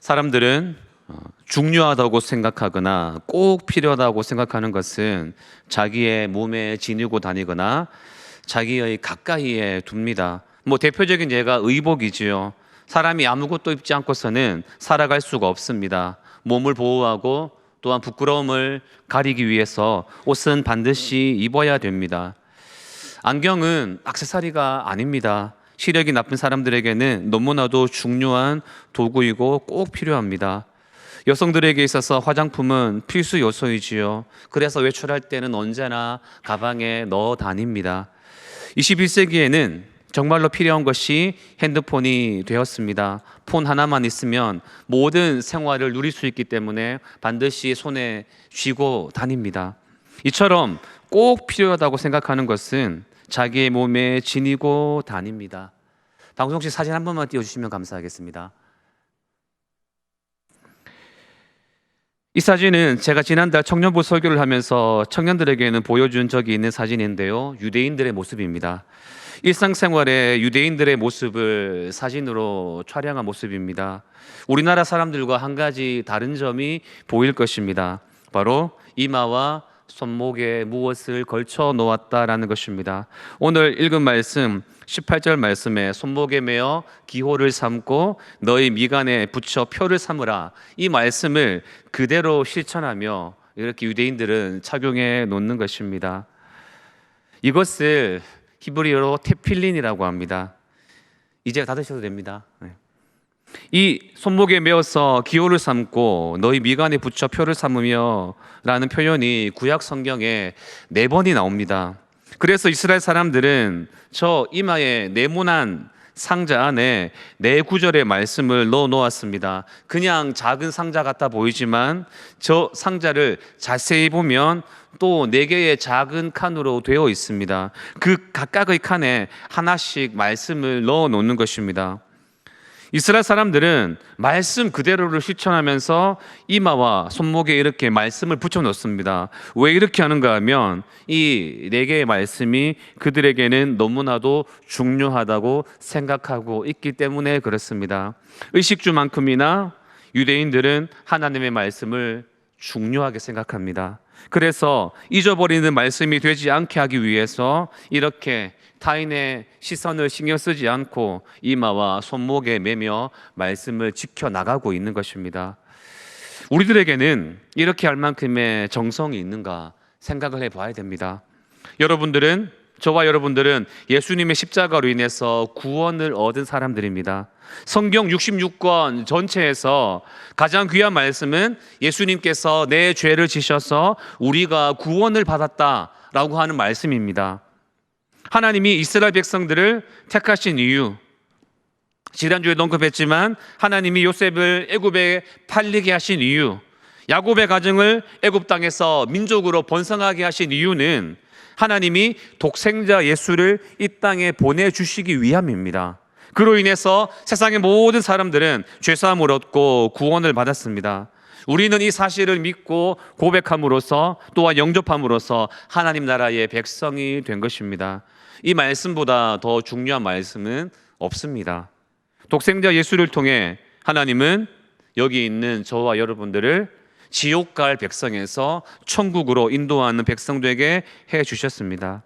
사람들은 중요하다고 생각하거나 꼭 필요하다고 생각하는 것은 자기의 몸에 지니고 다니거나 자기의 가까이에 둡니다. 대표적인 예가 의복이지요. 사람이 아무것도 입지 않고서는 살아갈 수가 없습니다. 몸을 보호하고 또한 부끄러움을 가리기 위해서 옷은 반드시 입어야 됩니다. 안경은 액세서리가 아닙니다. 시력이 나쁜 사람들에게는 너무나도 중요한 도구이고 꼭 필요합니다. 여성들에게 있어서 화장품은 필수 요소이지요. 그래서 외출할 때는 언제나 가방에 넣어 다닙니다. 21세기에는 정말로 필요한 것이 핸드폰이 되었습니다. 폰 하나만 있으면 모든 생활을 누릴 수 있기 때문에 반드시 손에 쥐고 다닙니다. 이처럼 꼭 필요하다고 생각하는 것은 자기의 몸에 지니고 다닙니다. 방송실 사진 한 번만 띄워주시면 감사하겠습니다. 이 사진은 제가 지난달 청년부 설교를 하면서 청년들에게는 보여준 적이 있는 사진인데요, 유대인들의 모습입니다. 일상생활의 유대인들의 모습을 사진으로 촬영한 모습입니다. 우리나라 사람들과 한 가지 다른 점이 보일 것입니다. 바로 이마와 손목에 무엇을 걸쳐 놓았다라는 것입니다. 오늘 읽은 말씀 18절 말씀에 손목에 매어 기호를 삼고 너희 미간에 붙여 표를 삼으라, 이 말씀을 그대로 실천하며 이렇게 유대인들은 착용해 놓는 것입니다. 이것을 히브리어로 테필린이라고 합니다. 이제 다 드셔도 됩니다. 이 손목에 메어서 기호를 삼고 너희 미간에 붙여 표를 삼으며 라는 표현이 구약 성경에 4번이 나옵니다. 그래서 이스라엘 사람들은 저 이마에 네모난 상자 안에 4구절의 말씀을 넣어 놓았습니다. 그냥 작은 상자 같아 보이지만 저 상자를 자세히 보면 또 4개의 작은 칸으로 되어 있습니다. 그 각각의 칸에 하나씩 말씀을 넣어 놓는 것입니다. 이스라엘 사람들은 말씀 그대로를 실천하면서 이마와 손목에 이렇게 말씀을 붙여 놓습니다. 왜 이렇게 하는가 하면 이 4개의 말씀이 그들에게는 너무나도 중요하다고 생각하고 있기 때문에 그렇습니다. 의식주만큼이나 유대인들은 하나님의 말씀을 중요하게 생각합니다. 그래서 잊어버리는 말씀이 되지 않게 하기 위해서 이렇게 타인의 시선을 신경 쓰지 않고 이마와 손목에 매며 말씀을 지켜나가고 있는 것입니다. 우리들에게는 이렇게 할 만큼의 정성이 있는가 생각을 해봐야 됩니다. 저와 여러분들은 예수님의 십자가로 인해서 구원을 얻은 사람들입니다. 성경 66권 전체에서 가장 귀한 말씀은 예수님께서 내 죄를 지셔서 우리가 구원을 받았다라고 하는 말씀입니다. 하나님이 이스라엘 백성들을 택하신 이유, 지난주에도 언급했지만 하나님이 요셉을 애굽에 팔리게 하신 이유, 야곱의 가정을 애굽 땅에서 민족으로 번성하게 하신 이유는 하나님이 독생자 예수를 이 땅에 보내주시기 위함입니다. 그로 인해서 세상의 모든 사람들은 죄사함을 얻고 구원을 받았습니다. 우리는 이 사실을 믿고 고백함으로써 또한 영접함으로써 하나님 나라의 백성이 된 것입니다. 이 말씀보다 더 중요한 말씀은 없습니다. 독생자 예수를 통해 하나님은 여기 있는 저와 여러분들을 지옥 갈 백성에서 천국으로 인도하는 백성 되게 해 주셨습니다.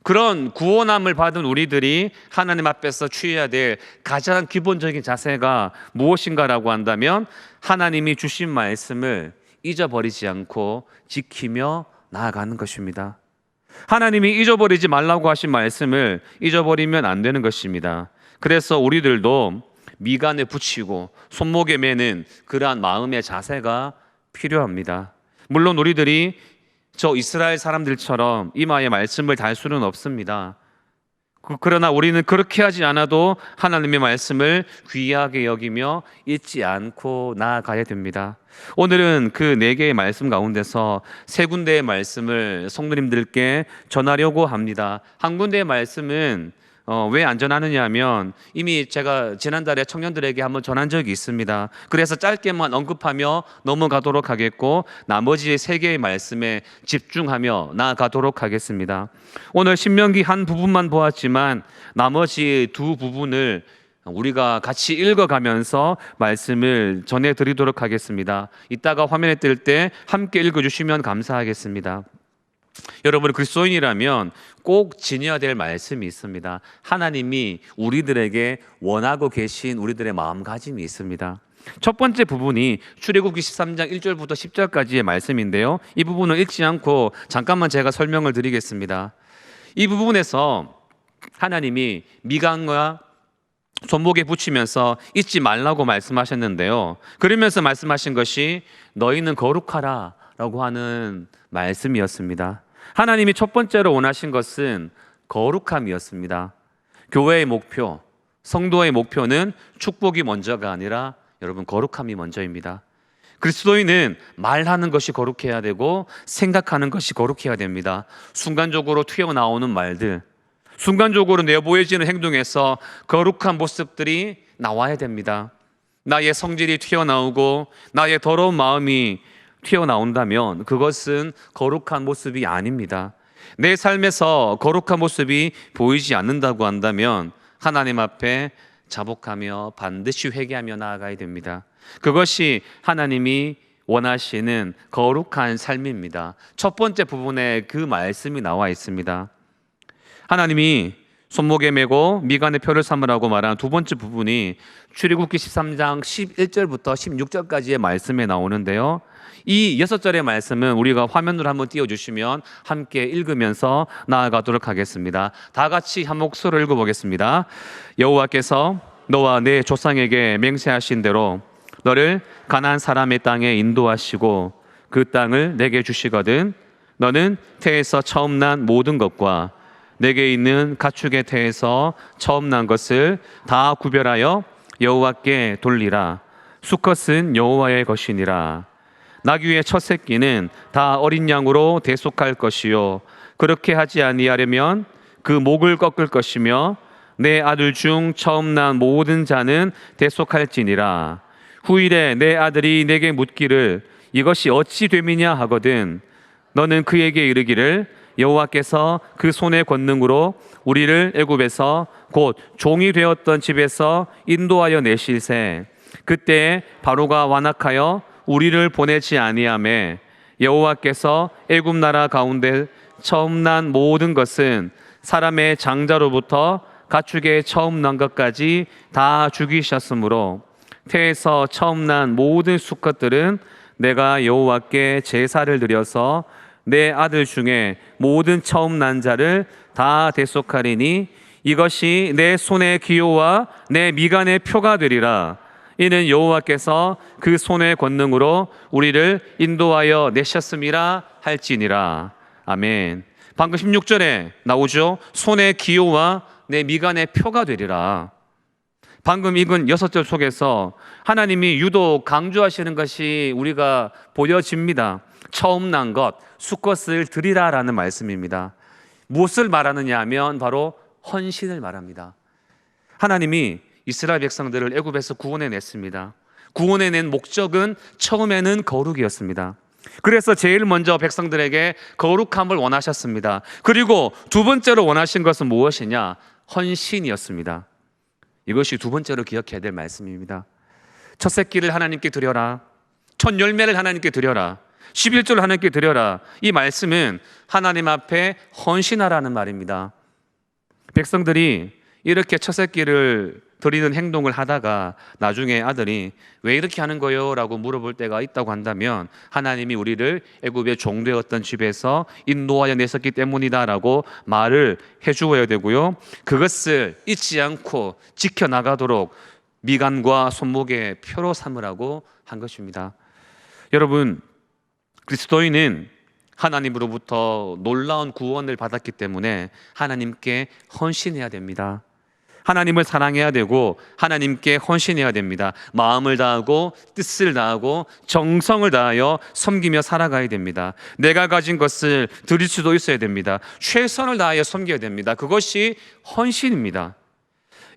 그런 구원함을 받은 우리들이 하나님 앞에서 취해야 될 가장 기본적인 자세가 무엇인가라고 한다면 하나님이 주신 말씀을 잊어버리지 않고 지키며 나아가는 것입니다. 하나님이 잊어버리지 말라고 하신 말씀을 잊어버리면 안 되는 것입니다. 그래서 우리들도 미간에 붙이고 손목에 매는 그러한 마음의 자세가 필요합니다. 물론 우리들이 저 이스라엘 사람들처럼 이마에 말씀을 달 수는 없습니다. 그러나 우리는 그렇게 하지 않아도 하나님의 말씀을 귀하게 여기며 잊지 않고 나아가야 됩니다. 오늘은 그 4개의 말씀 가운데서 3군데의 말씀을 성도님들께 전하려고 합니다. 한 군데의 말씀은 왜 안 전하느냐 하면 이미 제가 지난달에 청년들에게 한번 전한 적이 있습니다. 그래서 짧게만 언급하며 넘어가도록 하겠고 나머지 3개의 말씀에 집중하며 나아가도록 하겠습니다. 오늘 신명기 한 부분만 보았지만 나머지 2 부분을 우리가 같이 읽어가면서 말씀을 전해드리도록 하겠습니다. 이따가 화면에 뜰 때 함께 읽어주시면 감사하겠습니다. 여러분, 그리스도인이라면 꼭 지녀야 될 말씀이 있습니다. 하나님이 우리들에게 원하고 계신 우리들의 마음가짐이 있습니다. 첫 번째 부분이 출애굽기 13장 1절부터 10절까지의 말씀인데요, 이 부분을 읽지 않고 잠깐만 제가 설명을 드리겠습니다. 이 부분에서 하나님이 미간과 손목에 붙이면서 잊지 말라고 말씀하셨는데요, 그러면서 말씀하신 것이 너희는 거룩하라 라고 하는 말씀이었습니다. 하나님이 첫 번째로 원하신 것은 거룩함이었습니다. 교회의 목표, 성도의 목표는 축복이 먼저가 아니라 여러분 거룩함이 먼저입니다. 그리스도인은 말하는 것이 거룩해야 되고 생각하는 것이 거룩해야 됩니다. 순간적으로 튀어나오는 말들, 순간적으로 내보여지는 행동에서 거룩한 모습들이 나와야 됩니다. 나의 성질이 튀어나오고 나의 더러운 마음이 튀어나온다면 그것은 거룩한 모습이 아닙니다. 내 삶에서 거룩한 모습이 보이지 않는다고 한다면 하나님 앞에 자복하며 반드시 회개하며 나아가야 됩니다. 그것이 하나님이 원하시는 거룩한 삶입니다. 첫 번째 부분에 그 말씀이 나와 있습니다. 하나님이 손목에 메고 미간의 표를 삼으라고 말한 두 번째 부분이 출애굽기 13장 11절부터 16절까지의 말씀에 나오는데요, 이 6절의 말씀은 우리가 화면으로 한번 띄워주시면 함께 읽으면서 나아가도록 하겠습니다. 다 같이 한 목소리로 읽어보겠습니다. 여호와께서 너와 내 조상에게 맹세하신 대로 너를 가나안 사람의 땅에 인도하시고 그 땅을 내게 주시거든 너는 태에서 처음 난 모든 것과 내게 있는 가축의 태에서 처음 난 것을 다 구별하여 여호와께 돌리라. 수컷은 여호와의 것이니라. 나귀의 첫 새끼는 다 어린 양으로 대속할 것이요 그렇게 하지 아니하려면 그 목을 꺾을 것이며 내 아들 중 처음 난 모든 자는 대속할지니라. 후일에 내 아들이 내게 묻기를 이것이 어찌 됨이냐 하거든 너는 그에게 이르기를 여호와께서 그 손의 권능으로 우리를 애굽에서 곧 종이 되었던 집에서 인도하여 내실세 그때 바로가 완악하여 우리를 보내지 아니하매 여호와께서 애굽 나라 가운데 처음 난 모든 것은 사람의 장자로부터 가축의 처음 난 것까지 다 죽이셨으므로 태에서 처음 난 모든 수컷들은 내가 여호와께 제사를 드려서 내 아들 중에 모든 처음 난 자를 다 대속하리니 이것이 내 손의 기호와 내 미간의 표가 되리라. 이는 여호와께서 그 손의 권능으로 우리를 인도하여 내셨음이라 할지니라. 아멘. 방금 16절에 나오죠. 손의 기호와 내 미간의 표가 되리라. 방금 읽은 6절 속에서 하나님이 유독 강조하시는 것이 우리가 보여집니다. 처음 난 것, 수컷을 드리라라는 말씀입니다. 무엇을 말하느냐 하면 바로 헌신을 말합니다. 하나님이 이스라엘 백성들을 애굽에서 구원해냈습니다. 구원해낸 목적은 처음에는 거룩이었습니다. 그래서 제일 먼저 백성들에게 거룩함을 원하셨습니다. 그리고 두 번째로 원하신 것은 무엇이냐? 헌신이었습니다. 이것이 두 번째로 기억해야 될 말씀입니다. 첫 새끼를 하나님께 드려라. 첫 열매를 하나님께 드려라. 11조를 하나님께 드려라. 이 말씀은 하나님 앞에 헌신하라는 말입니다. 백성들이 이렇게 첫 새끼를 드리는 행동을 하다가 나중에 아들이 왜 이렇게 하는 거예요? 라고 물어볼 때가 있다고 한다면 하나님이 우리를 애굽의 종되었던 집에서 인도하여 내셨기 때문이다 라고 말을 해주어야 되고요, 그것을 잊지 않고 지켜나가도록 미간과 손목에 표로 삼으라고 한 것입니다. 여러분, 그리스도인은 하나님으로부터 놀라운 구원을 받았기 때문에 하나님께 헌신해야 됩니다. 하나님을 사랑해야 되고 하나님께 헌신해야 됩니다. 마음을 다하고 뜻을 다하고 정성을 다하여 섬기며 살아가야 됩니다. 내가 가진 것을 드릴 수도 있어야 됩니다. 최선을 다하여 섬겨야 됩니다. 그것이 헌신입니다.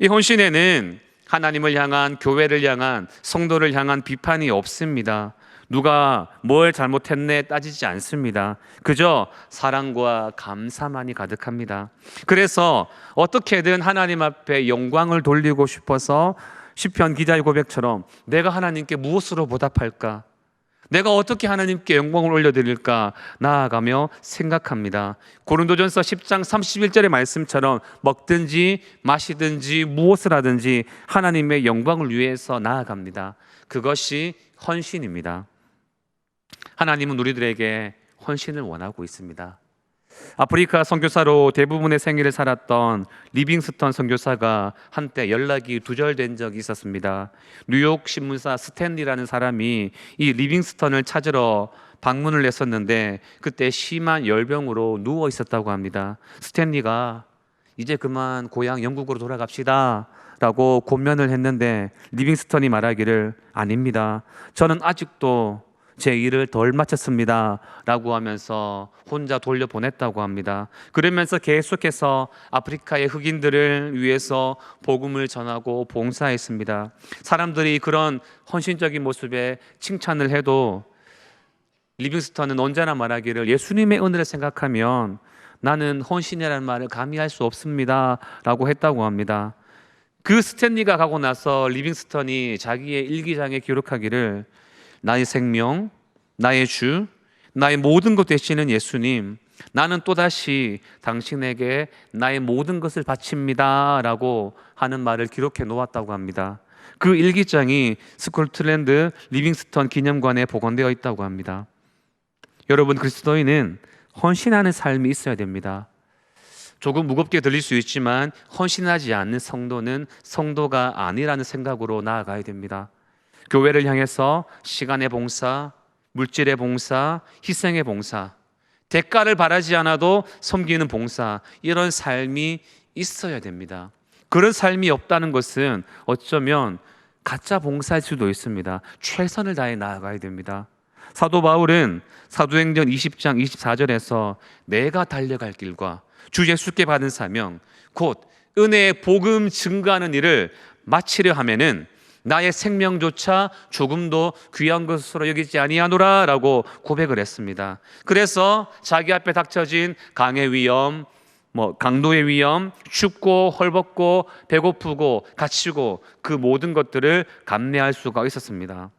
이 헌신에는 하나님을 향한, 교회를 향한, 성도를 향한 비판이 없습니다. 누가 뭘 잘못했네 따지지 않습니다. 그저 사랑과 감사만이 가득합니다. 그래서 어떻게든 하나님 앞에 영광을 돌리고 싶어서 시편 기자의 고백처럼 내가 하나님께 무엇으로 보답할까? 내가 어떻게 하나님께 영광을 올려드릴까 나아가며 생각합니다. 고린도전서 10장 31절의 말씀처럼 먹든지 마시든지 무엇을 하든지 하나님의 영광을 위해서 나아갑니다. 그것이 헌신입니다. 하나님은 우리들에게 헌신을 원하고 있습니다. 아프리카 선교사로 대부분의 생애를 살았던 리빙스턴 선교사가 한때 연락이 두절된 적이 있었습니다. 뉴욕 신문사 스탠리라는 사람이 이 리빙스턴을 찾으러 방문을 했었는데 그때 심한 열병으로 누워 있었다고 합니다. 스탠리가 이제 그만 고향 영국으로 돌아갑시다 라고 권면을 했는데 리빙스턴이 말하기를 아닙니다. 저는 아직도 제 일을 덜 마쳤습니다 라고 하면서 혼자 돌려보냈다고 합니다. 그러면서 계속해서 아프리카의 흑인들을 위해서 복음을 전하고 봉사했습니다. 사람들이 그런 헌신적인 모습에 칭찬을 해도 리빙스턴은 언제나 말하기를 예수님의 은혜를 생각하면 나는 헌신이라는 말을 감히 할 수 없습니다 라고 했다고 합니다. 그 스탠리가 가고 나서 리빙스턴이 자기의 일기장에 기록하기를 나의 생명, 나의 주, 나의 모든 것 되시는 예수님, 나는 또다시 당신에게 나의 모든 것을 바칩니다 라고 하는 말을 기록해 놓았다고 합니다. 그 일기장이 스코틀랜드 리빙스턴 기념관에 복원되어 있다고 합니다. 여러분, 그리스도인은 헌신하는 삶이 있어야 됩니다. 조금 무겁게 들릴 수 있지만 헌신하지 않는 성도는 성도가 아니라는 생각으로 나아가야 됩니다. 교회를 향해서 시간의 봉사, 물질의 봉사, 희생의 봉사, 대가를 바라지 않아도 섬기는 봉사, 이런 삶이 있어야 됩니다. 그런 삶이 없다는 것은 어쩌면 가짜 봉사일 수도 있습니다. 최선을 다해 나아가야 됩니다. 사도 바울은 사도행전 20장 24절에서 내가 달려갈 길과 주 예수께 받은 사명 곧 은혜의 복음 증거하는 일을 마치려 하면은 나의 생명조차 조금도 귀한 것으로 여기지 아니하노라 라고 고백을 했습니다. 그래서 자기 앞에 닥쳐진 강의 위험, 강도의 위험, 춥고 헐벗고 배고프고 갇히고 그 모든 것들을 감내할 수가 있었습니다.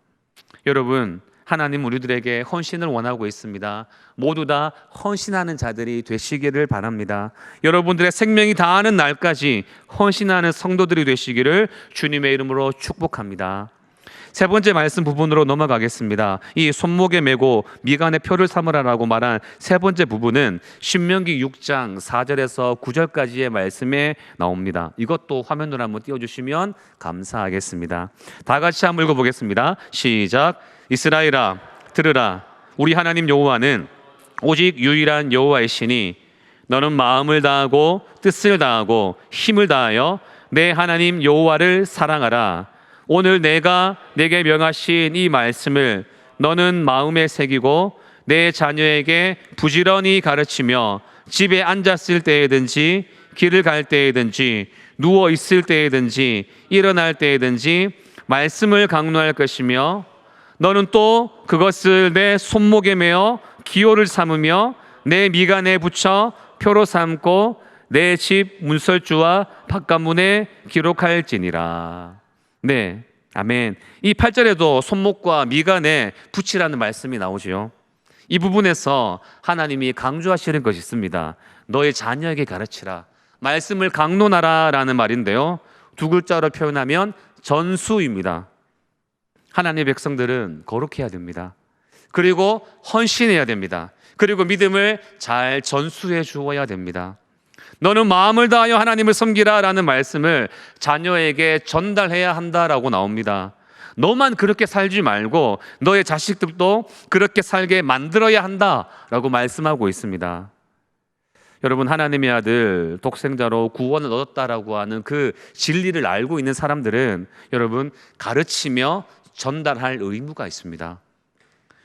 여러분, 하나님 우리들에게 헌신을 원하고 있습니다. 모두 다 헌신하는 자들이 되시기를 바랍니다. 여러분들의 생명이 다하는 날까지 헌신하는 성도들이 되시기를 주님의 이름으로 축복합니다. 세 번째 말씀 부분으로 넘어가겠습니다. 이 손목에 메고 미간에 표를 삼으라라고 말한 세 번째 부분은 신명기 6장 4절에서 9절까지의 말씀에 나옵니다. 이것도 화면으로 한번 띄워주시면 감사하겠습니다. 다 같이 한번 읽어보겠습니다. 시작. 이스라엘아 들으라. 우리 하나님 여호와는 오직 유일한 여호와이시니 너는 마음을 다하고 뜻을 다하고 힘을 다하여 내 하나님 여호와를 사랑하라. 오늘 내가 내게 명하신 이 말씀을 너는 마음에 새기고 내 자녀에게 부지런히 가르치며 집에 앉았을 때에든지 길을 갈 때에든지 누워 있을 때에든지 일어날 때에든지 말씀을 강론할 것이며 너는 또 그것을 내 손목에 메어 기호를 삼으며 내 미간에 붙여 표로 삼고 내 집 문설주와 바깥문에 기록할지니라. 네, 아멘. 이 8절에도 손목과 미간에 붙이라는 말씀이 나오죠. 이 부분에서 하나님이 강조하시는 것이 있습니다. 너의 자녀에게 가르치라. 말씀을 강론하라 라는 말인데요, 두 글자로 표현하면 전수입니다. 하나님의 백성들은 거룩해야 됩니다. 그리고 헌신해야 됩니다. 그리고 믿음을 잘 전수해 주어야 됩니다. 너는 마음을 다하여 하나님을 섬기라 라는 말씀을 자녀에게 전달해야 한다라고 나옵니다. 너만 그렇게 살지 말고 너의 자식들도 그렇게 살게 만들어야 한다라고 말씀하고 있습니다. 여러분, 하나님의 아들 독생자로 구원을 얻었다라고 하는 그 진리를 알고 있는 사람들은 여러분 가르치며 전달할 의무가 있습니다.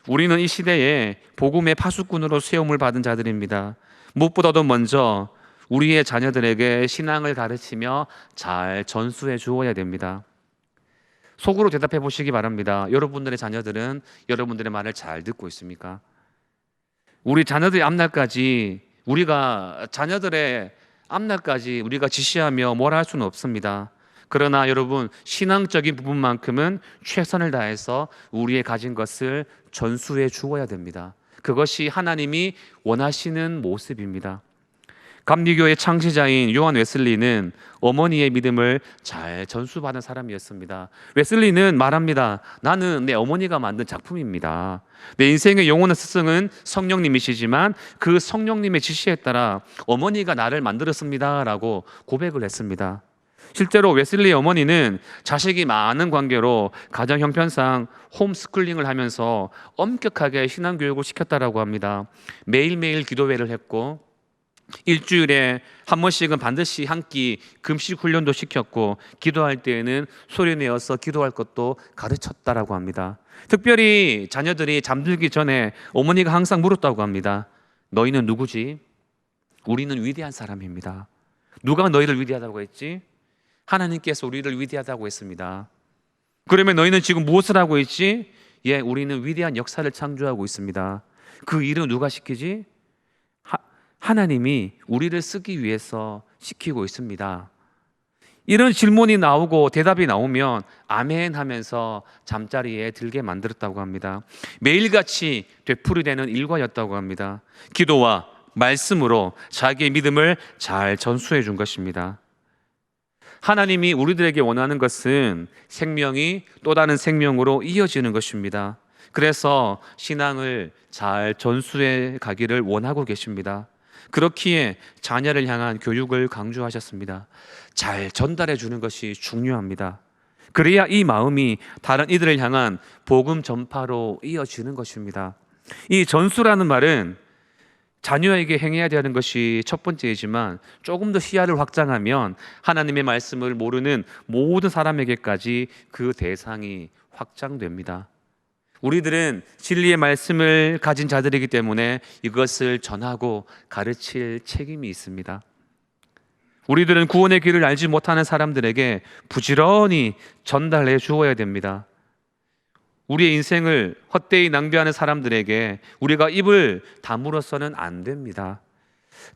우리는 이 시대에 복음의 파수꾼으로 세움을 받은 자들입니다. 무엇보다도 먼저 우리의 자녀들에게 신앙을 가르치며 잘 전수해 주어야 됩니다. 속으로 대답해 보시기 바랍니다. 여러분들의 자녀들은 여러분들의 말을 잘 듣고 있습니까? 우리 자녀들의 앞날까지 우리가 지시하며 뭐라 할 수는 없습니다. 그러나 여러분, 신앙적인 부분만큼은 최선을 다해서 우리의 가진 것을 전수해 주어야 됩니다. 그것이 하나님이 원하시는 모습입니다. 감리교의 창시자인 요한 웨슬리는 어머니의 믿음을 잘 전수받은 사람이었습니다. 웨슬리는 말합니다. 나는 내 어머니가 만든 작품입니다. 내 인생의 영원한 스승은 성령님이시지만 그 성령님의 지시에 따라 어머니가 나를 만들었습니다 라고 고백을 했습니다. 실제로 웨슬리의 어머니는 자식이 많은 관계로 가정 형편상 홈스쿨링을 하면서 엄격하게 신앙교육을 시켰다라고 합니다. 매일매일 기도회를 했고 일주일에 한 번씩은 반드시 한 끼 금식 훈련도 시켰고 기도할 때에는 소리 내어서 기도할 것도 가르쳤다라고 합니다. 특별히 자녀들이 잠들기 전에 어머니가 항상 물었다고 합니다. 너희는 누구지? 우리는 위대한 사람입니다. 누가 너희를 위대하다고 했지? 하나님께서 우리를 위대하다고 했습니다. 그러면 너희는 지금 무엇을 하고 있지? 예, 우리는 위대한 역사를 창조하고 있습니다. 그 일은 누가 시키지? 하나님이 우리를 쓰기 위해서 시키고 있습니다. 이런 질문이 나오고 대답이 나오면 아멘 하면서 잠자리에 들게 만들었다고 합니다. 매일같이 되풀이되는 일과였다고 합니다. 기도와 말씀으로 자기의 믿음을 잘 전수해 준 것입니다. 하나님이 우리들에게 원하는 것은 생명이 또 다른 생명으로 이어지는 것입니다. 그래서 신앙을 잘 전수해 가기를 원하고 계십니다. 그렇기에 자녀를 향한 교육을 강조하셨습니다. 잘 전달해 주는 것이 중요합니다. 그래야 이 마음이 다른 이들을 향한 복음 전파로 이어지는 것입니다. 이 전수라는 말은 자녀에게 행해야 되는 것이 첫 번째이지만 조금 더 시야를 확장하면 하나님의 말씀을 모르는 모든 사람에게까지 그 대상이 확장됩니다. 우리들은 진리의 말씀을 가진 자들이기 때문에 이것을 전하고 가르칠 책임이 있습니다. 우리들은 구원의 길을 알지 못하는 사람들에게 부지런히 전달해 주어야 됩니다. 우리의 인생을 헛되이 낭비하는 사람들에게 우리가 입을 다물어서는 안 됩니다.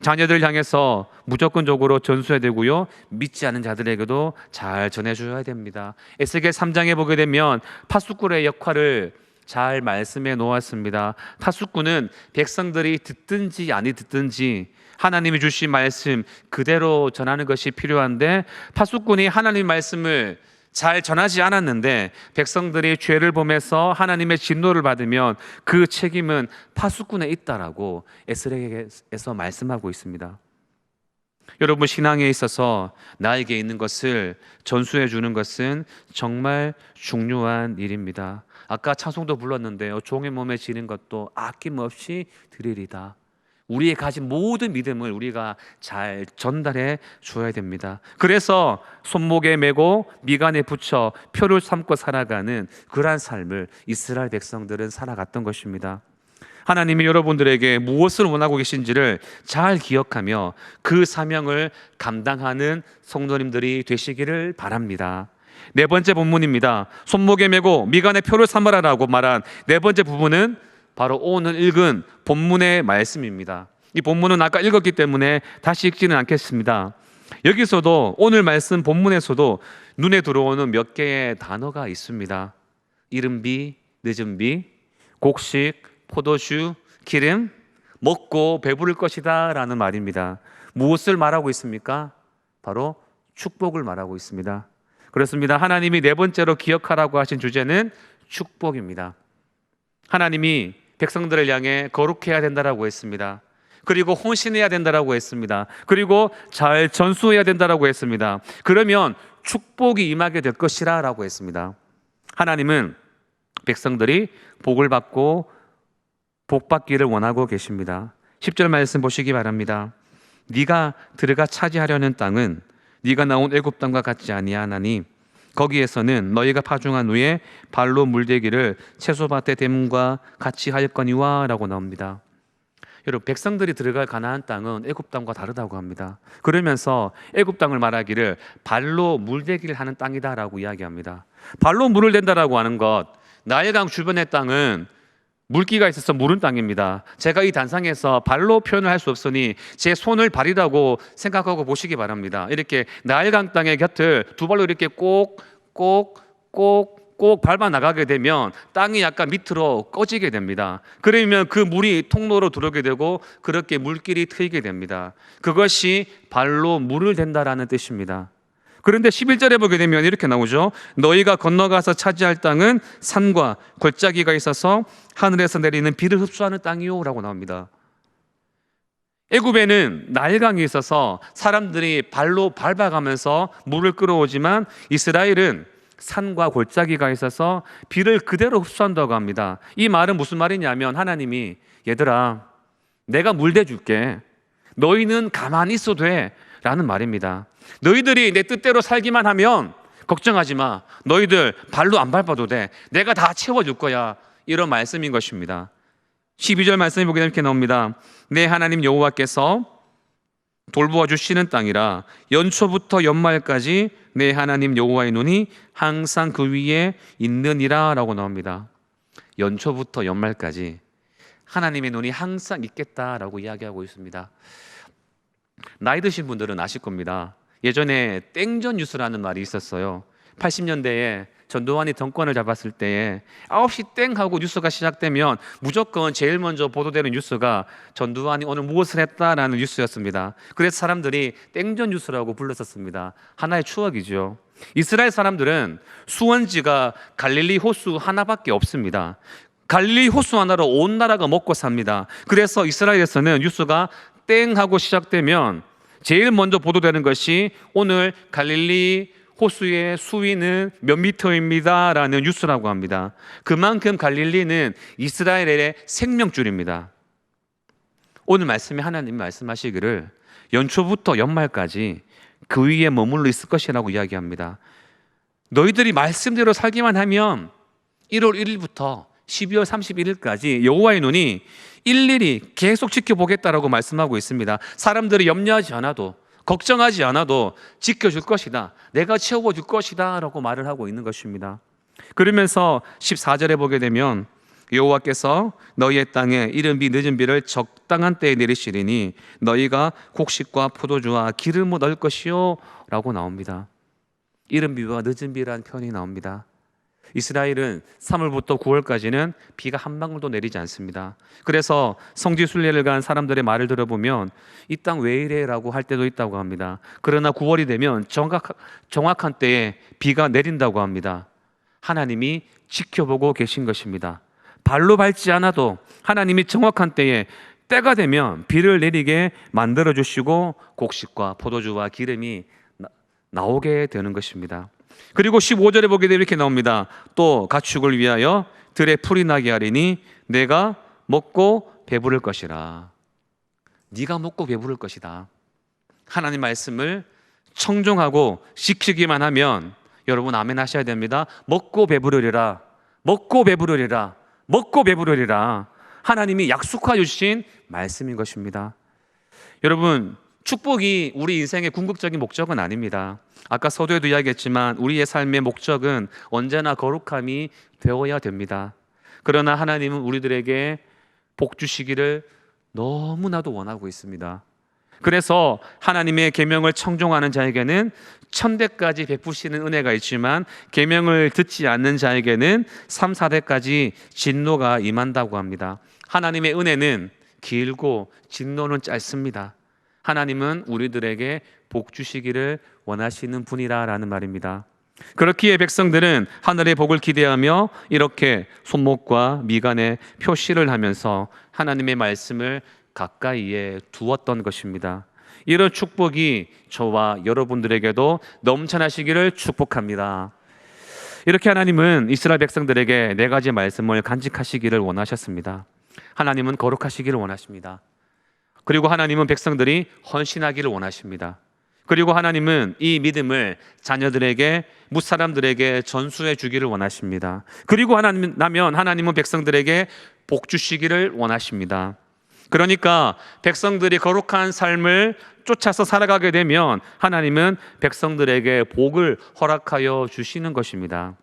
자녀들 향해서 무조건적으로 전수해야 되고요, 믿지 않는 자들에게도 잘 전해줘야 됩니다. 에스겔 3장에 보게 되면 파수꾼의 역할을 잘 말씀해 놓았습니다. 파수꾼은 백성들이 듣든지 아니 듣든지 하나님이 주신 말씀 그대로 전하는 것이 필요한데, 파수꾼이 하나님의 말씀을 잘 전하지 않았는데 백성들이 죄를 범해서 하나님의 진노를 받으면 그 책임은 파수꾼에 있다라고 에스겔에서 말씀하고 있습니다. 여러분, 신앙에 있어서 나에게 있는 것을 전수해 주는 것은 정말 중요한 일입니다. 아까 찬송도 불렀는데요, 종의 몸에 지는 것도 아낌없이 드리리다. 우리의 가진 모든 믿음을 우리가 잘 전달해 줘야 됩니다. 그래서 손목에 메고 미간에 붙여 표를 삼고 살아가는 그러한 삶을 이스라엘 백성들은 살아갔던 것입니다. 하나님이 여러분들에게 무엇을 원하고 계신지를 잘 기억하며 그 사명을 감당하는 성도님들이 되시기를 바랍니다. 네 번째 본문입니다. 손목에 메고 미간에 표를 삼으라라고 말한 네 번째 부분은 바로 오늘 읽은 본문의 말씀입니다. 이 본문은 아까 읽었기 때문에 다시 읽지는 않겠습니다. 여기서도 오늘 말씀 본문에서도 눈에 들어오는 몇 개의 단어가 있습니다. 이른비, 늦은비, 곡식, 포도주, 기름, 먹고 배부를 것이다 라는 말입니다. 무엇을 말하고 있습니까? 바로 축복을 말하고 있습니다. 그렇습니다. 하나님이 네 번째로 기억하라고 하신 주제는 축복입니다. 하나님이 백성들을 향해 거룩해야 된다라고 했습니다. 그리고 헌신해야 된다라고 했습니다. 그리고 잘 전수해야 된다라고 했습니다. 그러면 축복이 임하게 될 것이라 라고 했습니다. 하나님은 백성들이 복을 받고 복 받기를 원하고 계십니다. 10절 말씀 보시기 바랍니다. 네가 들어가 차지하려는 땅은 네가 나온 애굽 땅과 같지 아니하나니 거기에서는 너희가 파종한 후에 발로 물대기를 채소밭의 됨과 같이 할 거니와 라고 나옵니다. 여러분, 백성들이 들어갈 가나안 땅은 애굽 땅과 다르다고 합니다. 그러면서 애굽 땅을 말하기를 발로 물대기를 하는 땅이다라고 이야기합니다. 발로 물을 댄다라고 하는 것, 나일강 주변의 땅은 물기가 있어서 무른 땅입니다. 제가 이 단상에서 발로 표현을 할 수 없으니 제 손을 발이라고 생각하고 보시기 바랍니다. 이렇게 나일강 땅의 곁을 두 발로 이렇게 꼭 밟아 나가게 되면 땅이 약간 밑으로 꺼지게 됩니다. 그러면 그 물이 통로로 들어오게 되고 그렇게 물길이 트이게 됩니다. 그것이 발로 물을 댄다라는 뜻입니다. 그런데 11절에 보게 되면 이렇게 나오죠. 너희가 건너가서 차지할 땅은 산과 골짜기가 있어서 하늘에서 내리는 비를 흡수하는 땅이요 라고 나옵니다. 애굽에는 나일강이 있어서 사람들이 발로 밟아가면서 물을 끌어오지만 이스라엘은 산과 골짜기가 있어서 비를 그대로 흡수한다고 합니다. 이 말은 무슨 말이냐면 하나님이 얘들아 내가 물 대줄게, 너희는 가만히 있어도 돼 라는 말입니다. 너희들이 내 뜻대로 살기만 하면 걱정하지 마, 너희들 발로 안 밟아도 돼, 내가 다 채워줄 거야, 이런 말씀인 것입니다. 12절 말씀이 보게 되면 이렇게 나옵니다. 내 하나님 여호와께서 돌보아 주시는 땅이라 연초부터 연말까지 내 하나님 여호와의 눈이 항상 그 위에 있느니라 라고 나옵니다. 연초부터 연말까지 하나님의 눈이 항상 있겠다라고 이야기하고 있습니다. 나이 드신 분들은 아실 겁니다. 예전에 땡전 뉴스라는 말이 있었어요. 80년대에 전두환이 정권을 잡았을 때에 9시 땡 하고 뉴스가 시작되면 무조건 제일 먼저 보도되는 뉴스가 전두환이 오늘 무엇을 했다라는 뉴스였습니다. 그래서 사람들이 땡전 뉴스라고 불렀었습니다. 하나의 추억이죠. 이스라엘 사람들은 수원지가 갈릴리 호수 하나밖에 없습니다. 갈릴리 호수 하나로 온 나라가 먹고 삽니다. 그래서 이스라엘에서는 뉴스가 땡 하고 시작되면 제일 먼저 보도되는 것이 오늘 갈릴리 호수의 수위는 몇 미터입니다 라는 뉴스라고 합니다. 그만큼 갈릴리는 이스라엘의 생명줄입니다. 오늘 말씀에 하나님이 말씀하시기를 연초부터 연말까지 그 위에 머물러 있을 것이라고 이야기합니다. 너희들이 말씀대로 살기만 하면 1월 1일부터 12월 31일까지 여호와의 눈이 일일이 계속 지켜보겠다라고 말씀하고 있습니다. 사람들이 염려하지 않아도, 걱정하지 않아도 지켜줄 것이다, 내가 채워줄 것이다 라고 말을 하고 있는 것입니다. 그러면서 14절에 보게 되면 여호와께서 너희의 땅에 이른 비 늦은 비를 적당한 때에 내리시리니 너희가 곡식과 포도주와 기름을 넣을 것이요 라고 나옵니다. 이른 비와 늦은 비라는 표현이 나옵니다. 이스라엘은 3월부터 9월까지는 비가 한 방울도 내리지 않습니다. 그래서 성지순례를 간 사람들의 말을 들어보면 이 땅 왜 이래 라고 할 때도 있다고 합니다. 그러나 9월이 되면 정확한 때에 비가 내린다고 합니다. 하나님이 지켜보고 계신 것입니다. 발로 밟지 않아도 하나님이 정확한 때에 때가 되면 비를 내리게 만들어 주시고 곡식과 포도주와 기름이 나오게 되는 것입니다. 그리고 15절에 보게 되면 이렇게 나옵니다. 또 가축을 위하여 들에 풀이 나게 하리니 내가 먹고 배부를 것이라. 네가 먹고 배부를 것이다. 하나님 말씀을 청종하고 지키기만 하면 여러분 아멘 하셔야 됩니다. 먹고 배부르리라, 먹고 배부르리라, 먹고 배부르리라. 하나님이 약속하여 주신 말씀인 것입니다. 여러분, 축복이 우리 인생의 궁극적인 목적은 아닙니다. 아까 서두에도 이야기했지만 우리의 삶의 목적은 언제나 거룩함이 되어야 됩니다. 그러나 하나님은 우리들에게 복 주시기를 너무나도 원하고 있습니다. 그래서 하나님의 계명을 청종하는 자에게는 천대까지 베푸시는 은혜가 있지만 계명을 듣지 않는 자에게는 3, 4대까지 진노가 임한다고 합니다. 하나님의 은혜는 길고 진노는 짧습니다. 하나님은 우리들에게 복 주시기를 원하시는 분이라는 말입니다. 그렇기에 백성들은 하늘의 복을 기대하며 이렇게 손목과 미간에 표시를 하면서 하나님의 말씀을 가까이에 두었던 것입니다. 이런 축복이 저와 여러분들에게도 넘쳐나시기를 축복합니다. 이렇게 하나님은 이스라엘 백성들에게 4가지 말씀을 간직하시기를 원하셨습니다. 하나님은 거룩하시기를 원하십니다. 그리고 하나님은 백성들이 헌신하기를 원하십니다. 그리고 하나님은 이 믿음을 자녀들에게, 뭇사람들에게 전수해 주기를 원하십니다. 그리고 하나님은 백성들에게 복 주시기를 원하십니다. 그러니까 백성들이 거룩한 삶을 쫓아서 살아가게 되면 하나님은 백성들에게 복을 허락하여 주시는 것입니다.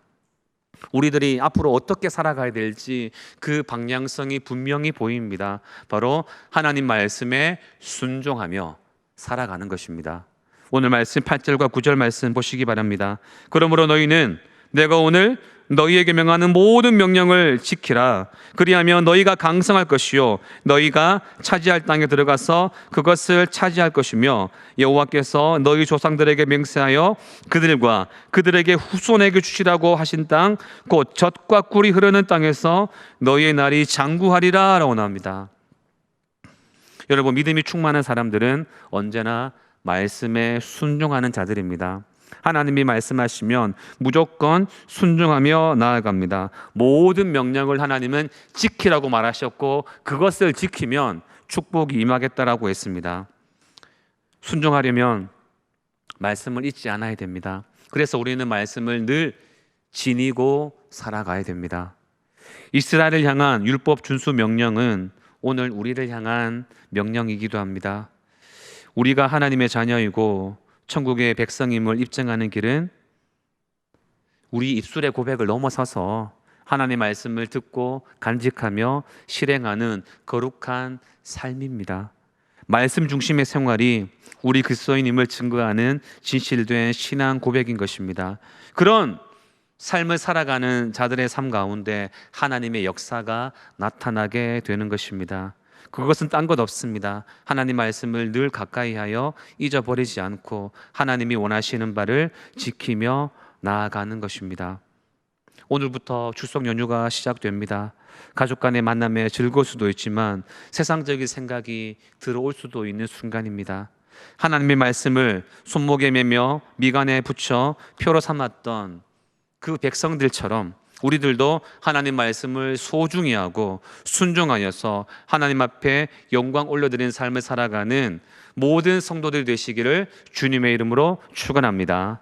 우리들이 앞으로 어떻게 살아가야 될지 그 방향성이 분명히 보입니다. 바로 하나님 말씀에 순종하며 살아가는 것입니다. 오늘 말씀 8절과 9절 말씀 보시기 바랍니다. 그러므로 너희는 내가 오늘 너희에게 명하는 모든 명령을 지키라. 그리하면 너희가 강성할 것이요 너희가 차지할 땅에 들어가서 그것을 차지할 것이며 여호와께서 너희 조상들에게 맹세하여 그들과 그들에게 후손에게 주시라고 하신 땅 곧 젖과 꿀이 흐르는 땅에서 너희의 날이 장구하리라 라고 나옵니다. 여러분, 믿음이 충만한 사람들은 언제나 말씀에 순종하는 자들입니다. 하나님이 말씀하시면 무조건 순종하며 나아갑니다. 모든 명령을 하나님은 지키라고 말하셨고 그것을 지키면 축복이 임하겠다라고 했습니다. 순종하려면 말씀을 잊지 않아야 됩니다. 그래서 우리는 말씀을 늘 지니고 살아가야 됩니다. 이스라엘을 향한 율법 준수 명령은 오늘 우리를 향한 명령이기도 합니다. 우리가 하나님의 자녀이고 천국의 백성임을 입증하는 길은 우리 입술의 고백을 넘어서서 하나님의 말씀을 듣고 간직하며 실행하는 거룩한 삶입니다. 말씀 중심의 생활이 우리 그리스도인임을 증거하는 진실된 신앙 고백인 것입니다. 그런 삶을 살아가는 자들의 삶 가운데 하나님의 역사가 나타나게 되는 것입니다. 그것은 딴 것 없습니다. 하나님 말씀을 늘 가까이 하여 잊어버리지 않고 하나님이 원하시는 바를 지키며 나아가는 것입니다. 오늘부터 추석 연휴가 시작됩니다. 가족 간의 만남에 즐거울 수도 있지만 세상적인 생각이 들어올 수도 있는 순간입니다. 하나님의 말씀을 손목에 매며 미간에 붙여 표로 삼았던 그 백성들처럼 우리들도 하나님 말씀을 소중히 하고 순종하여서 하나님 앞에 영광 올려드리는 삶을 살아가는 모든 성도들 되시기를 주님의 이름으로 축원합니다.